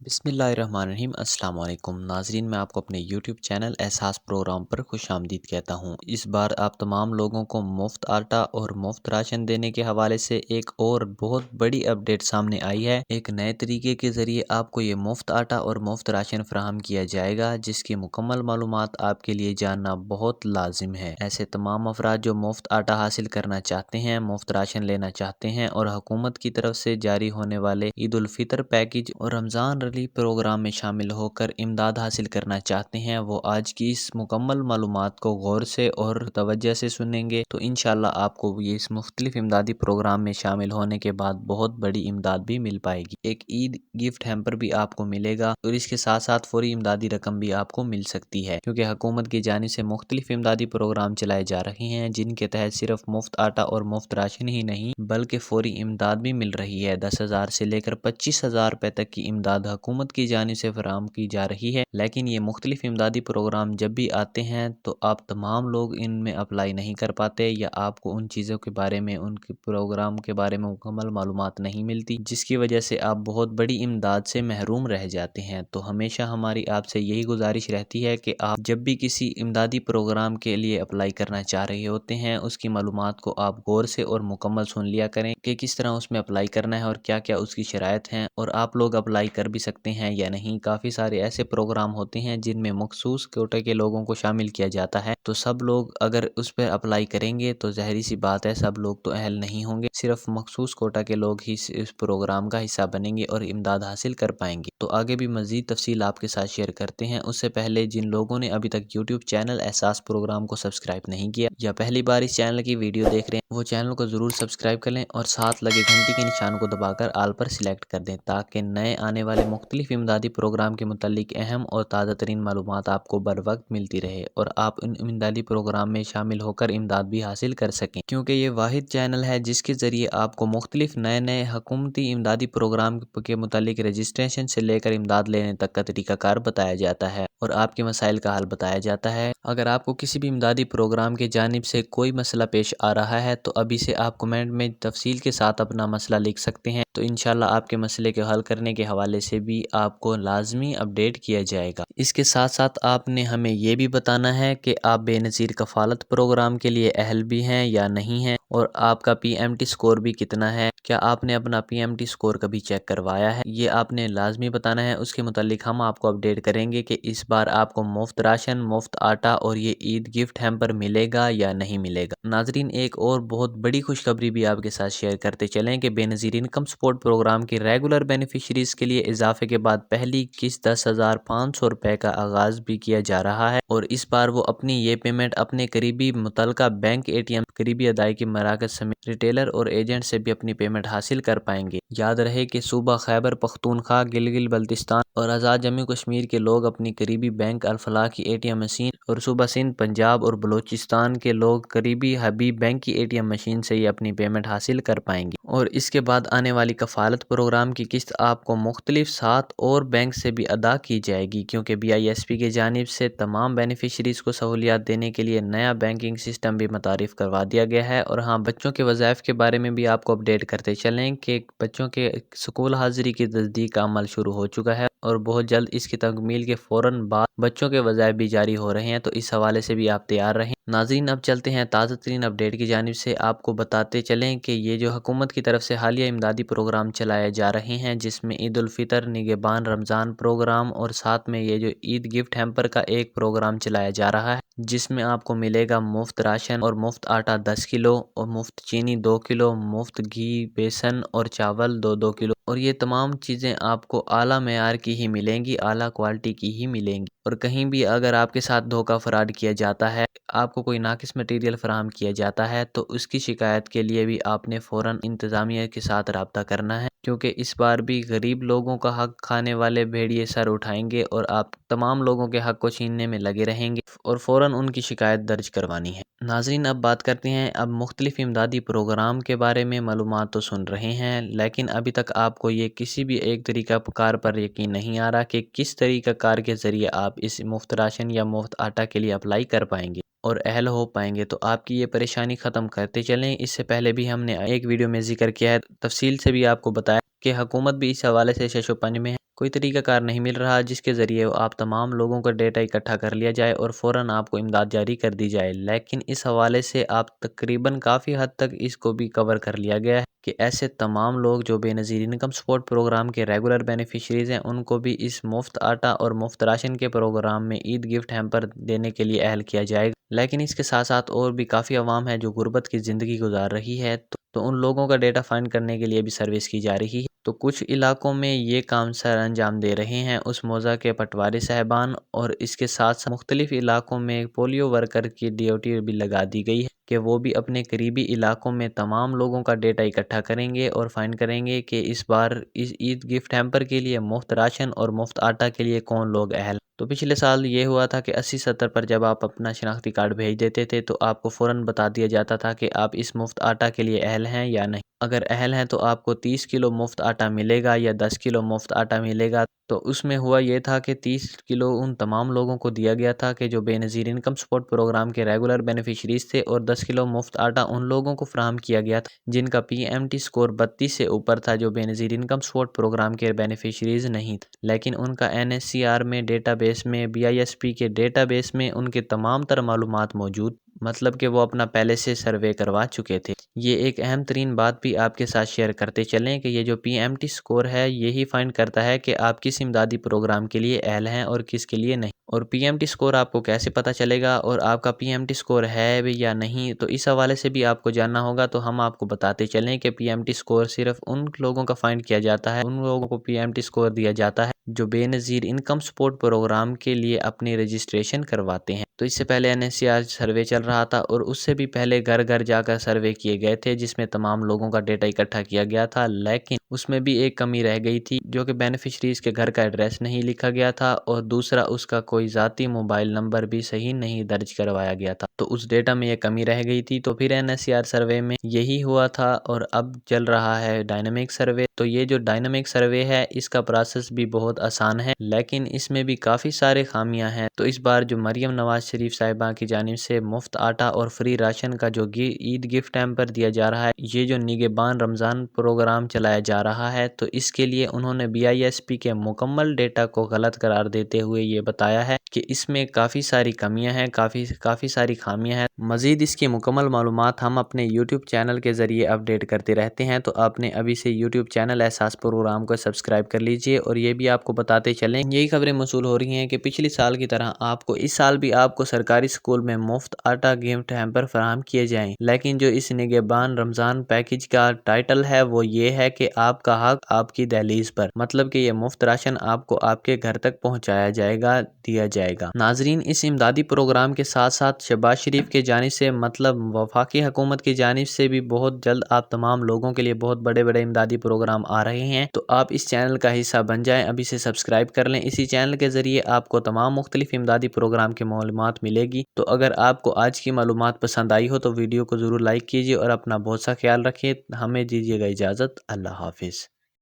बिस्मिल्लाहिर्रहमानिर्रहीम। अस्सलाम वालेकुम नाज़रीन, मैं आपको अपने यूट्यूब चैनल एहसास प्रोग्राम पर खुशामदीद कहता हूँ। इस बार आप तमाम लोगों को मुफ्त आटा और मुफ्त राशन देने के हवाले से एक और बहुत बड़ी अपडेट सामने आई है। एक नए तरीके के ज़रिए आपको ये मुफ्त आटा और मुफ्त राशन फराहम किया जाएगा, जिसकी मुकम्मल मालूमात आपके लिए जानना बहुत लाजिम है। ऐसे तमाम अफराद जो मुफ्त आटा हासिल करना चाहते हैं, मुफ्त राशन लेना चाहते हैं और हुकूमत की तरफ से जारी होने वाले ईद उल फितर पैकेज और रमज़ान रिलीफ प्रोग्राम में शामिल होकर इमदाद हासिल करना चाहते हैं, वो आज की इस मुकम्मल मालूमात को गौर से और तवज्जो से सुनेंगे तो इंशाल्लाह आपको ये इस मुख्तलिफ इमदादी प्रोग्राम में शामिल होने के बाद बहुत बड़ी इमदाद भी मिल पाएगी। एक ईद गिफ्ट हैम्पर भी आपको मिलेगा और इसके साथ साथ फौरी इमदादी रकम भी आपको मिल सकती है, क्योंकि हुकूमत की जानिब से मुख्तलिफ इमदादी प्रोग्राम चलाए जा रहे हैं, जिनके तहत सिर्फ मुफ्त आटा और मुफ्त राशन ही नहीं बल्कि फौरी इमदाद भी मिल रही है। 10,000 से लेकर 25,000 रुपए तक की इमदाद हुकूमत की जानिब से फराहम की जा रही है। लेकिन ये मुख्तलिफ इमदादी प्रोग्राम जब भी आते हैं तो आप तमाम लोग इनमें अप्लाई नहीं कर पाते, या आपको उन चीज़ों के बारे में, उनके प्रोग्राम के बारे में मुकम्मल मालूमात नहीं मिलती, जिसकी वजह से आप बहुत बड़ी इमदाद से महरूम रह जाते हैं। तो हमेशा हमारी आपसे यही गुजारिश रहती है कि आप जब भी किसी इमदादी प्रोग्राम के लिए अप्लाई करना चाह रहे होते हैं, उसकी मालूमात को आप गौर से और मुकम्मल सुन लिया करें कि किस तरह उसमें अप्लाई करना है और क्या क्या उसकी शराइत हैं, और आप लोग अप्लाई कर भी सकते हैं या नहीं। काफ़ी सारे ऐसे प्रोग्राम होते हैं जिनमें मखसूस कोटे के लोगों को शामिल किया जाता है, तो सब लोग अगर उस पर अप्लाई करेंगे तो ज़ाहिर सी बात है सब लोग तो अहल नहीं होंगे, सिर्फ मखसूस कोटा के लोग ही इस प्रोग्राम का हिस्सा बनेंगे और इमदाद हासिल कर पाएंगे। तो आगे भी मज़ीद तफसील आपके साथ शेयर करते हैं। उससे पहले जिन लोगों ने अभी तक यूट्यूब चैनल एहसास प्रोग्राम को सब्सक्राइब नहीं किया या पहली बार इस चैनल की वीडियो देख रहे हैं, वो चैनल को ज़रूर सब्सक्राइब कर लें और साथ लगे घंटी के निशान को दबाकर आल पर सिलेक्ट कर दें, ताकि नए आने वाले मुख्तलिफ इमदादी प्रोग्राम के मुतालिक अहम और ताज़ा तरीन मालूमात आपको बर वक्त मिलती रहे और आप इन इमदादी प्रोग्राम में शामिल होकर इमदाद भी हासिल कर सकें, क्योंकि ये वाहिद चैनल है जिसके ज़रिए आपको मुख्तलिफ नए नए हुकूमती इमदादी प्रोग्राम के मुतालिक रजिस्ट्रेशन से लेकर इमदाद लेने तक का तरीक़ाकार बताया जाता है और आपके मसाइल का हल बताया जाता है। अगर आपको किसी भी इमदादी प्रोग्राम की जानिब से कोई मसला पेश आ रहा है तो अभी से आप कमेंट में तफसील के साथ अपना मसला लिख सकते हैं, तो इंशाल्लाह आपके मसले के हल करने के हवाले से भी आपको लाजमी अपडेट किया जाएगा। इसके साथ साथ आपने हमें ये भी बताना है कि आप बेनज़ीर कफ़ालत प्रोग्राम के लिए अहल भी हैं या नहीं हैं, और आपका PMT स्कोर भी कितना है, क्या आपने अपना PMT स्कोर कभी चेक करवाया है, ये आपने लाजमी बताना है। उसके मुतालिक हम आपको अपडेट करेंगे कि इस बार आपको मुफ्त राशन, मुफ्त आटा और ये ईद गिफ्ट हैम्पर मिलेगा या नहीं मिलेगा। नाजरीन, एक और बहुत बड़ी खुशखबरी भी आपके साथ शेयर करते चलें कि बेनज़ीर इनकम सपोर्ट प्रोग्राम के रेगुलर बेनिफिशरीज के लिए इजाफे के बाद पहली किस्त 10,500 रुपए का आगाज़ भी किया जा रहा है, और इस बार वो अपनी ये पेमेंट अपने करीबी मुतलका बैंक, ATM, करीबी अदायगी मराकज समेत रिटेलर और एजेंट से भी अपनी पेमेंट हासिल कर पाएंगे। याद रहे कि सूबा खैबर पख्तूनख्वा, गिलगित बल्तिस्तान और आज़ाद जम्मू कश्मीर के लोग अपनी करीबी बैंक अल-फलाह की ATM मशीन, और सूबा सिंध, पंजाब और बलूचिस्तान के लोग करीबी हबीब बैंक की ATM मशीन से ही अपनी पेमेंट हासिल कर पाएंगे। और इसके बाद आने वाली कफ़ालत प्रोग्राम की किस्त आपको मुख्तलिफ 7 और बैंक से भी अदा की जाएगी, क्योंकि BISP की जानिब से तमाम बेनिफिशरीज को सहूलियात देने के लिए नया बैंकिंग सिस्टम भी मुतारिफ करवा दिया गया है। और हाँ, बच्चों के वज़ाइफ के बारे में भी आपको अपडेट करते चलें कि बच्चों के स्कूल हाज़िरी की तस्दीक का अमल शुरू हो चुका है और बहुत जल्द इसकी तकमील के फ़ौरन बाद बच्चों के वज़ाइफ भी जारी हो रहे हैं, तो इस हवाले से भी आप तैयार रहें। नाज़रीन, अब चलते हैं ताज़ा तरीन अपडेट की जानिब से। आपको बताते चलें कि ये जो हुकूमत की तरफ से हालिया इमदादी प्रोग्राम चलाए जा रहे हैं, जिसमें ईद उल फितर, निगहबान रमज़ान प्रोग्राम और साथ में ये जो ईद गिफ्ट हैम्पर का एक प्रोग्राम चलाया जा रहा है, जिसमें आपको मिलेगा मुफ्त राशन और मुफ्त आटा 10 किलो और मुफ्त चीनी 2 किलो, मुफ्त घी, बेसन और चावल 2-2 किलो, और ये तमाम चीज़ें आपको आला मेयार की ही मिलेंगी, आला क्वालिटी की ही मिलेंगी। और कहीं भी अगर आपके साथ धोखा फ्रॉड किया जाता है, आपको कोई नाकिस मटीरियल फराहम किया जाता है, तो उसकी शिकायत के लिए भी आपने फ़ौरन इंतज़ामिया के साथ रब्ता करना है, क्योंकि इस बार भी गरीब लोगों का हक खाने वाले भेड़िए सर उठाएंगे और आप तमाम लोगों के हक को छीनने में लगे रहेंगे और फ़ौरन उनकी शिकायत दर्ज करवानी है। नाज़रीन, अब बात करते हैं, अब मुख्तलिफ इमदादी प्रोग्राम के बारे में मालूमात तो सुन रहे हैं, लेकिन अभी तक आपको ये किसी भी एक तरीका कार पर यकीन नहीं आ रहा कि किस तरीका कार के ज़रिए आप इस मुफ्त राशन या मुफ्त आटा के लिए अप्लाई कर पाएंगे और अहल हो पाएंगे। तो आपकी ये परेशानी ख़त्म करते चलें। इससे पहले भी हमने एक वीडियो में जिक्र किया है, तफसील से भी आपको बताया कि हुकूमत भी इस हवाले से शशोपंज में है। کوئی طریقہ کار نہیں مل رہا جس کے ذریعے آپ تمام لوگوں کا ڈیٹا اکٹھا کر لیا جائے اور فوراً آپ کو امداد جاری کر دی جائے، لیکن اس حوالے سے آپ تقریباً کافی حد تک اس کو بھی کور کر لیا گیا ہے کہ ایسے تمام لوگ جو بے نظیر انکم سپورٹ پروگرام کے ریگولر بینیفیشریز ہیں ان کو بھی اس مفت آٹا اور مفت راشن کے پروگرام میں عید گفٹ ہیمپر دینے کے لیے اہل کیا جائے گا۔ لیکن اس کے ساتھ ساتھ اور بھی کافی عوام ہے جو غربت کی زندگی گزار رہی ہے، تو ان لوگوں کا ڈیٹا فائنڈ کرنے کے لیے بھی سروس کی جا رہی ہے۔ تو کچھ علاقوں میں یہ کام سر انجام دے رہے ہیں اس موضوع کے پٹواری صاحبان، اور اس کے ساتھ ساتھ مختلف علاقوں میں پولیو ورکر کی ڈیوٹی بھی لگا دی گئی ہے کہ وہ بھی اپنے قریبی علاقوں میں تمام لوگوں کا ڈیٹا اکٹھا کریں گے اور فائنڈ کریں گے کہ اس بار اس عید گفٹ ہیمپر کے لیے مفت راشن اور مفت آٹا کے لیے کون لوگ اہل۔ تو پچھلے سال یہ ہوا تھا کہ 80-70 پر جب آپ اپنا شناختی کارڈ بھیج دیتے تھے تو آپ کو فوراً بتا دیا جاتا تھا کہ آپ اس مفت آٹا کے لیے اہل ہیں یا نہیں۔ اگر اہل ہیں تو آپ کو 30 کلو مفت آٹا ملے گا یا 10 کلو مفت آٹا ملے گا۔ تو اس میں ہوا یہ تھا کہ 30 کلو ان تمام لوگوں کو دیا گیا تھا کہ جو بے نظیر انکم سپورٹ پروگرام کے ریگولر بینیفیشریز تھے، اور 10 کلو مفت آٹا ان لوگوں کو فراہم کیا گیا تھا جن کا PMT سکور 32 سے اوپر تھا، جو بے نظیر انکم سپورٹ پروگرام کے بینیفیشریز نہیں تھے، لیکن ان کا NSCR میں ڈیٹا بیس میں BISP کے ڈیٹا بیس میں ان کے تمام تر معلومات موجود، مطلب کہ وہ اپنا پہلے سے سروے کروا چکے تھے۔ یہ ایک اہم ترین بات بھی آپ کے ساتھ شیئر کرتے چلیں کہ یہ جو PMT سکور ہے یہی فائنڈ کرتا ہے کہ آپ کس امدادی پروگرام کے لیے اہل ہیں اور کس کے لیے نہیں۔ اور PMT سکور آپ کو کیسے پتہ چلے گا اور آپ کا PMT سکور ہے بھی یا نہیں، تو اس حوالے سے بھی آپ کو جاننا ہوگا۔ تو ہم آپ کو بتاتے چلیں کہ PMT سکور صرف ان لوگوں کا فائنڈ کیا جاتا ہے، ان لوگوں کو PMT سکور دیا جاتا ہے جو بے نظیر انکم سپورٹ پروگرام کے لیے اپنی رجسٹریشن کرواتے ہیں۔ تو اس سے پہلے NSCR سروے چل رہا تھا اور اس سے بھی پہلے گھر گھر جا کر سروے کیے گئے تھے جس میں تمام لوگوں کا ڈیٹا اکٹھا کیا گیا تھا، لیکن اس میں بھی ایک کمی رہ گئی تھی جو کہ بینیفیشریز کے گھر کا ایڈریس نہیں لکھا گیا تھا، اور دوسرا اس کا کوئی ذاتی موبائل نمبر بھی صحیح نہیں درج کروایا گیا تھا۔ تو اس ڈیٹا میں یہ کمی رہ گئی تھی، تو پھر NSCR سروے میں یہی ہوا تھا، اور اب چل رہا ہے ڈائنامک سروے۔ تو یہ جو ڈائنامک سروے ہے اس کا پروسیس بھی بہت آسان ہے، لیکن اس میں بھی کافی سارے خامیاں ہیں۔ تو اس بار جو مریم نواز شریف صاحبہ کی جانب سے مفت آٹا اور فری راشن کا جو عید گفٹ ہیمپر دیا جا رہا ہے، یہ جو نگہبان رمضان پروگرام چلایا جا رہا ہے، تو اس کے لیے انہوں نے BISP کے مکمل ڈیٹا کو غلط قرار دیتے ہوئے یہ بتایا ہے کہ اس میں کافی ساری کمیاں ہیں، کافی ساری خامیاں ہیں۔ مزید اس کی مکمل معلومات ہم اپنے YouTube چینل کے ذریعے اپڈیٹ کرتے رہتے ہیں، تو آپ نے ابھی سے YouTube چینل احساس پروگرام کو سبسکرائب کر لیجئے۔ اور یہ بھی آپ کو بتاتے چلیں، یہی خبریں موصول ہو رہی ہیں کہ پچھلی سال کی طرح آپ کو اس سال بھی آپ کو سرکاری اسکول میں مفت آٹا گفٹ ہیمپر فراہم کیے جائیں، لیکن جو اس نگہبان رمضان پیکج کا ٹائٹل ہے وہ یہ ہے کہ آپ کا حق آپ کی دہلیز پر، مطلب کہ یہ مفت راشن آپ کو آپ کے گھر تک پہنچایا جائے گا، دیا جائے گا۔ ناظرین، اس امدادی پروگرام کے ساتھ ساتھ شہباز شریف کے جانب سے، مطلب وفاقی حکومت کی جانب سے بھی بہت جلد آپ تمام لوگوں کے لیے بہت بڑے بڑے امدادی پروگرام آ رہے ہیں، تو آپ اس چینل کا حصہ بن جائیں، ابھی سے سبسکرائب کر لیں۔ اسی چینل کے ذریعے آپ کو تمام مختلف امدادی پروگرام کی معلومات ملے گی۔ تو اگر آپ کو آج کی معلومات پسند آئی ہو تو ویڈیو کو ضرور لائک کیجیے اور اپنا بہت سا خیال رکھیے۔ ہمیں دیجیے گا اجازت، اللہ حافظ۔